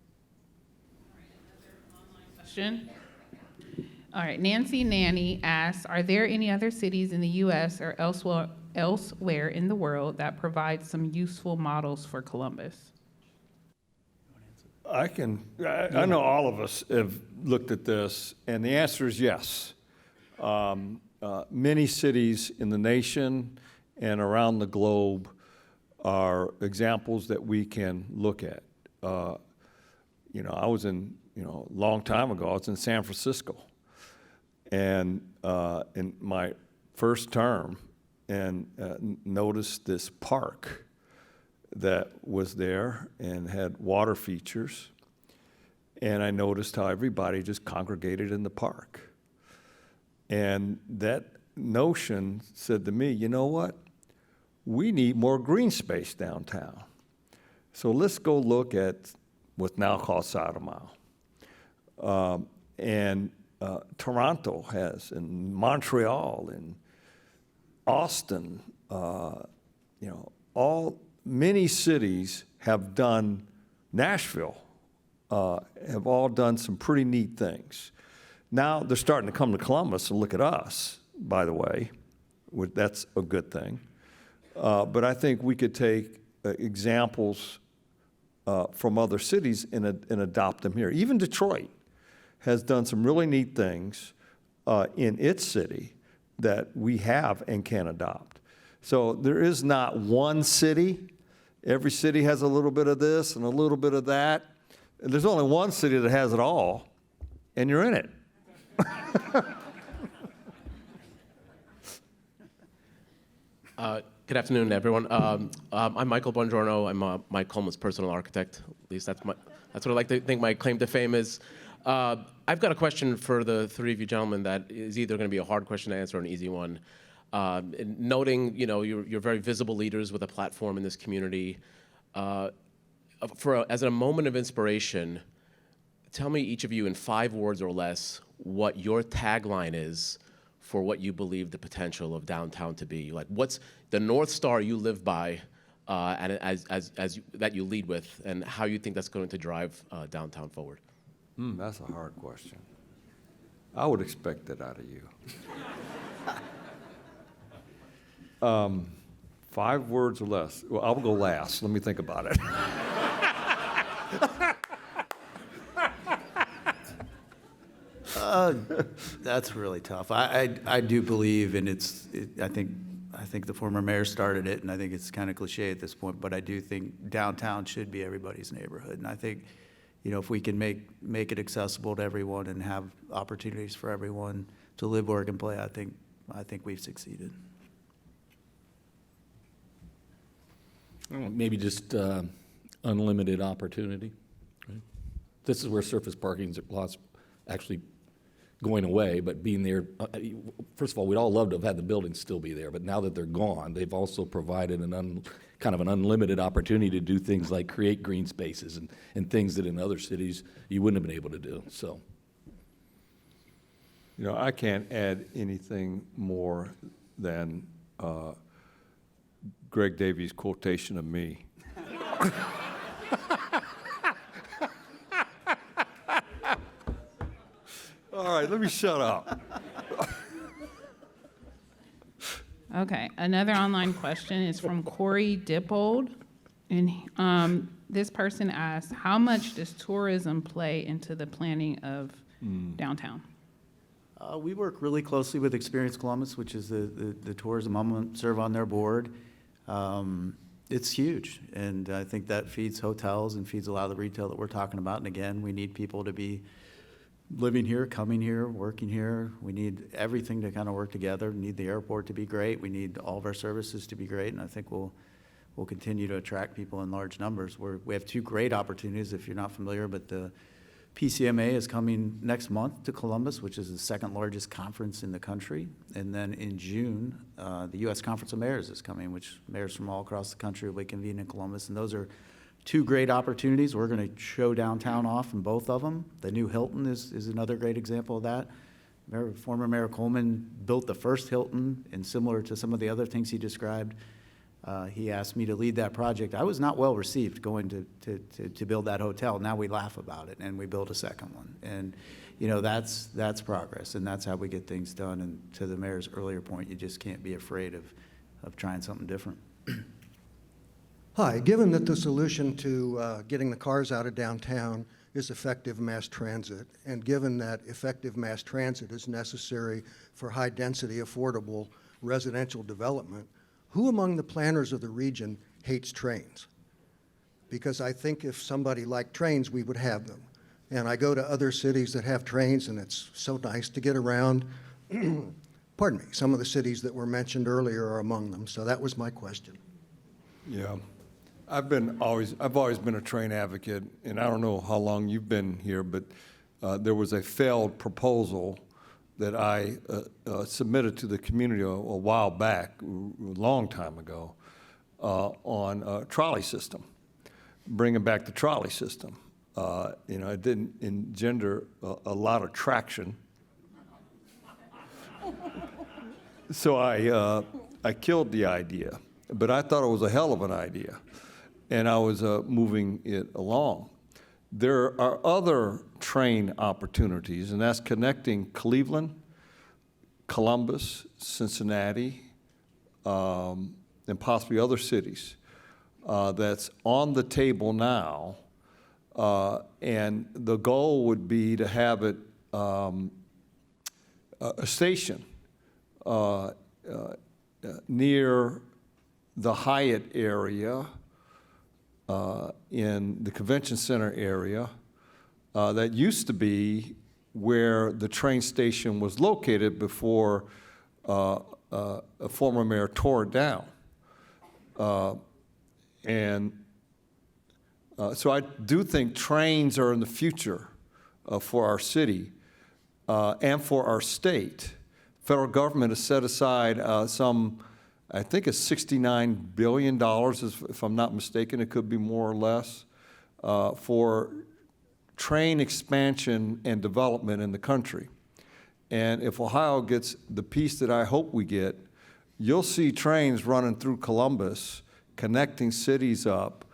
G: Question. All right, Nancy Nanny asks, are there any other cities in the U.S. or elsewhere in the world that provide some useful models for Columbus?
E: I know all of us have looked at this, and the answer is yes. Many cities in the nation and around the globe are examples that we can look at. I was in, a long time ago, I was in San Francisco. And in my first term, and noticed this park that was there and had water features. And I noticed how everybody just congregated in the park. And that notion said to me, you know what? We need more green space downtown. So let's go look at what's now called Sotomile. Toronto has, and Montreal, and Austin, many cities have done, Nashville, have all done some pretty neat things. Now they're starting to come to Columbus and look at us, by the way. That's a good thing. But I think we could take examples from other cities and adopt them here. Even Detroit has done some really neat things in its city that we have and can adopt. So there is not one city. Every city has a little bit of this and a little bit of that. There's only one city that has it all, and you're in it.
I: Good afternoon, everyone. I'm Michael Bongiorno. I'm Mike Coleman's personal architect. At least that's what I like to think my claim to fame is. I've got a question for the three of you gentlemen that is either going to be a hard question to answer or an easy one. Noting, you're very visible leaders with a platform in this community. As a moment of inspiration, tell me, each of you, in 5 words or less, what your tagline is for what you believe the potential of downtown to be. Like, what's the North Star you live by, and that you lead with, and how you think that's going to drive downtown forward?
E: That's a hard question. I would expect that out of you. 5 words or less. Well, I'll go last. Let me think about it.
D: That's really tough. I do believe, and I think the former mayor started it, and I think it's kind of cliche at this point, but I do think downtown should be everybody's neighborhood. And I think, if we can make it accessible to everyone and have opportunities for everyone to live, work, and play, I think we've succeeded.
F: Maybe just unlimited opportunity. Right? This is where surface parking lots actually going away, but being there. First of all, we'd all love to have had the buildings still be there, but now that they're gone, they've also provided kind of an unlimited opportunity to do things like create green spaces and things that in other cities you wouldn't have been able to do. So,
E: I can't add anything more than Greg Davies' quotation of me. All right, let me shut up.
G: Okay, another online question is from Corey Dippold. And this person asks, how much does tourism play into the planning of downtown?
D: We work really closely with Experience Columbus, which is the tourism. I'm serve on their board. It's huge, and I think that feeds hotels and feeds a lot of the retail that we're talking about. And again, we need people to be living here, coming here, working here. We need everything to kind of work together. We need the airport to be great. We need all of our services to be great, and I think we'll continue to attract people in large numbers. We have two great opportunities, if you're not familiar, but the PCMA is coming next month to Columbus, which is the second largest conference in the country. And then in June, the U.S. Conference of Mayors is coming, which mayors from all across the country will be convened in Columbus. And those are two great opportunities. We're going to show downtown off in both of them. The new Hilton is another great example of that. Former Mayor Coleman built the first Hilton, and similar to some of the other things he described, he asked me to lead that project. I was not well received going to build that hotel. Now we laugh about it, and we built a second one. And, you know, that's progress, and that's how we get things done. And to the mayor's earlier point, you just can't be afraid of trying something different.
J: Hi, given that the solution to getting the cars out of downtown is effective mass transit, and given that effective mass transit is necessary for high-density, affordable residential development, who among the planners of the region hates trains? Because I think if somebody liked trains, we would have them. And I go to other cities that have trains, and it's so nice to get around. Pardon me, some of the cities that were mentioned earlier are among them, so that was my question.
E: Yeah. I've always been a train advocate, and I don't know how long you've been here, but there was a failed proposal that I submitted to the community a while back, a long time ago, on a trolley system, bringing back the trolley system. You know, it didn't engender a lot of traction. So I killed the idea, but I thought it was a hell of an idea, and I was moving it along. There are other train opportunities, and that's connecting Cleveland, Columbus, Cincinnati, and possibly other cities that's on the table now. And the goal would be to have it a station near the Hyatt area, in the convention center area, that used to be where the train station was located before a former mayor tore it down. So I do think trains are in the future for our city and for our state. Federal government has set aside I think it's $69 billion, if I'm not mistaken, it could be more or less, for train expansion and development in the country. And if Ohio gets the piece that I hope we get, you'll see trains running through Columbus, connecting cities up,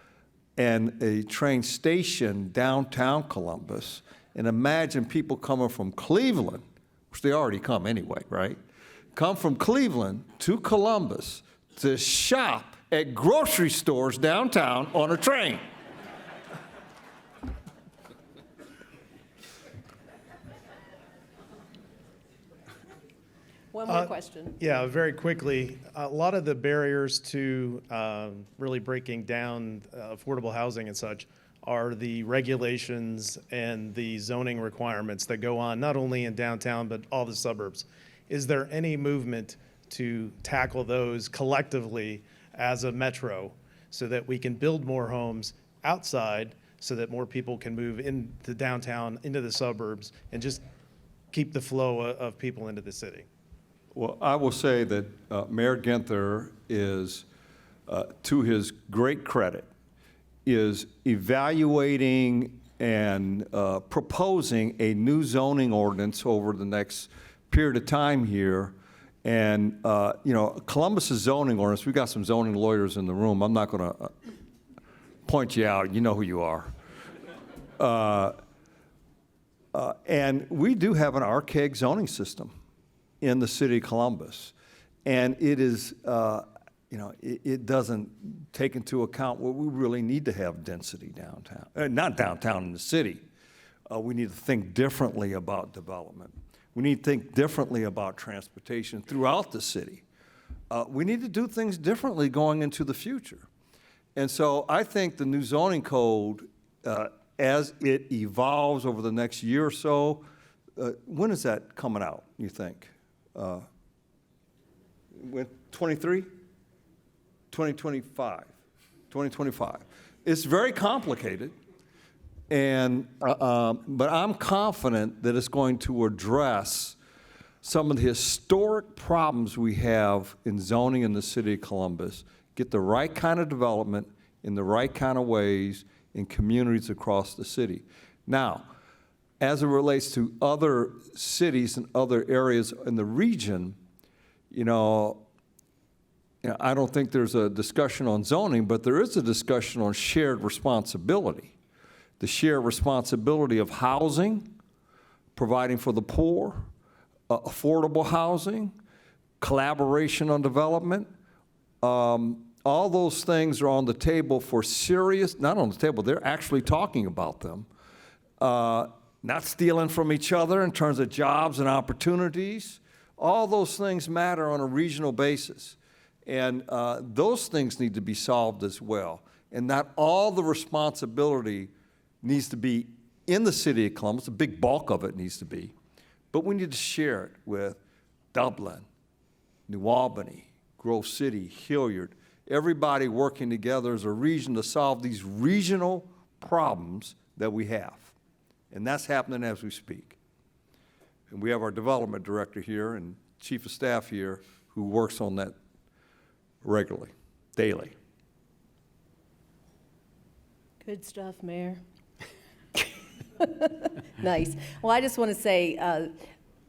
E: and a train station downtown Columbus. And imagine people coming from Cleveland, which they already come anyway, right? Come from Cleveland to Columbus to shop at grocery stores downtown on a train.
C: One more question.
K: Yeah, very quickly. A lot of the barriers to really breaking down affordable housing and such are the regulations and the zoning requirements that go on, not only in downtown, but all the suburbs. Is there any movement to tackle those collectively as a metro so that we can build more homes outside so that more people can move into downtown, into the suburbs, and just keep the flow of people into the city?
E: Well, I will say that Mayor Ginther is, to his great credit, is evaluating and proposing a new zoning ordinance over the next period of time here. And, you know, Columbus's zoning ordinance, we've got some zoning lawyers in the room. I'm not going to point you out. You know who you are. And we do have an archaic zoning system in the city of Columbus. And it is, you know, it doesn't take into account what we really need to have density downtown. Not downtown in the city. We need to think differently about development. We need to think differently about transportation throughout the city. We need to do things differently going into the future. And so I think the new zoning code, as it evolves over the next year or so, when is that coming out, you think? With 23? 2025. 2025. It's very complicated, and but I'm confident that it's going to address some of the historic problems we have in zoning in the city of Columbus, get the right kind of development in the right kind of ways in communities across the city. Now, as it relates to other cities and other areas in the region, I don't think there's a discussion on zoning, but there is a discussion on shared responsibility. The shared responsibility of housing, providing for the poor, affordable housing, collaboration on development. All those things are on the table for serious, not on the table, they're actually talking about them. Not stealing from each other in terms of jobs and opportunities. All those things matter on a regional basis. And those things need to be solved as well. And not all the responsibility needs to be in the city of Columbus, a big bulk of it needs to be. But we need to share it with Dublin, New Albany, Grove City, Hilliard, everybody working together as a region to solve these regional problems that we have. And that's happening as we speak. And we have our development director here and chief of staff here who works on that regularly, daily.
C: Good stuff, Mayor. Nice. Well, I just want to say,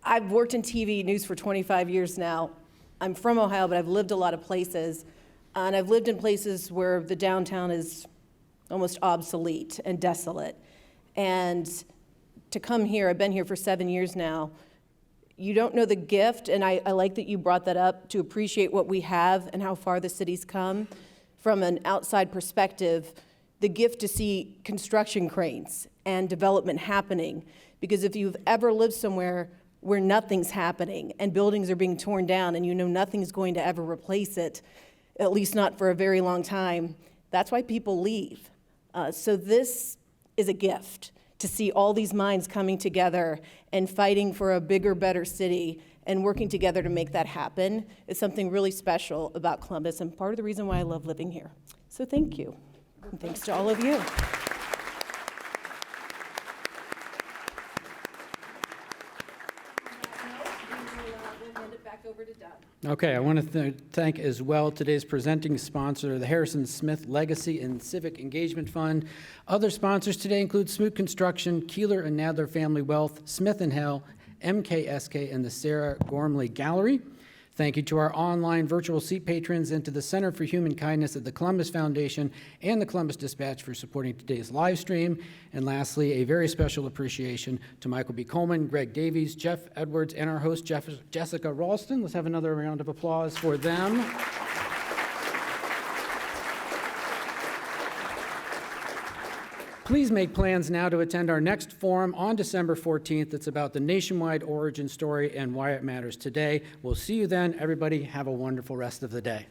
C: I've worked in TV news for 25 years now. I'm from Ohio, but I've lived a lot of places. And I've lived in places where the downtown is almost obsolete and desolate. And to come here, I've been here for 7 years now, you don't know the gift, and I like that you brought that up, to appreciate what we have and how far the city's come. From an outside perspective, the gift to see construction cranes and development happening. Because if you've ever lived somewhere where nothing's happening and buildings are being torn down and you know nothing's going to ever replace it, at least not for a very long time, that's why people leave. So this is a gift, to see all these minds coming together and fighting for a bigger, better city and working together to make that happen is something really special about Columbus and part of the reason why I love living here. So thank you. And thanks to all of you. We'll hand it back over to Doug.
A: Okay, I want to thank as well today's presenting sponsor, the Harrison Smith Legacy and Civic Engagement Fund. Other sponsors today include Smoot Construction, Keeler and Nadler Family Wealth, Smith & Hell, MKSK, and the Sarah Gormley Gallery. Thank you to our online virtual seat patrons and to the Center for Human Kindness at the Columbus Foundation and the Columbus Dispatch for supporting today's live stream. And lastly, a very special appreciation to Michael B. Coleman, Greg Davies, Jeff Edwards, and our host, Jessica Ralston. Let's have another round of applause for them. Please make plans now to attend our next forum on December 14th. It's about the nationwide origin story and why it matters today. We'll see you then. Everybody, have a wonderful rest of the day.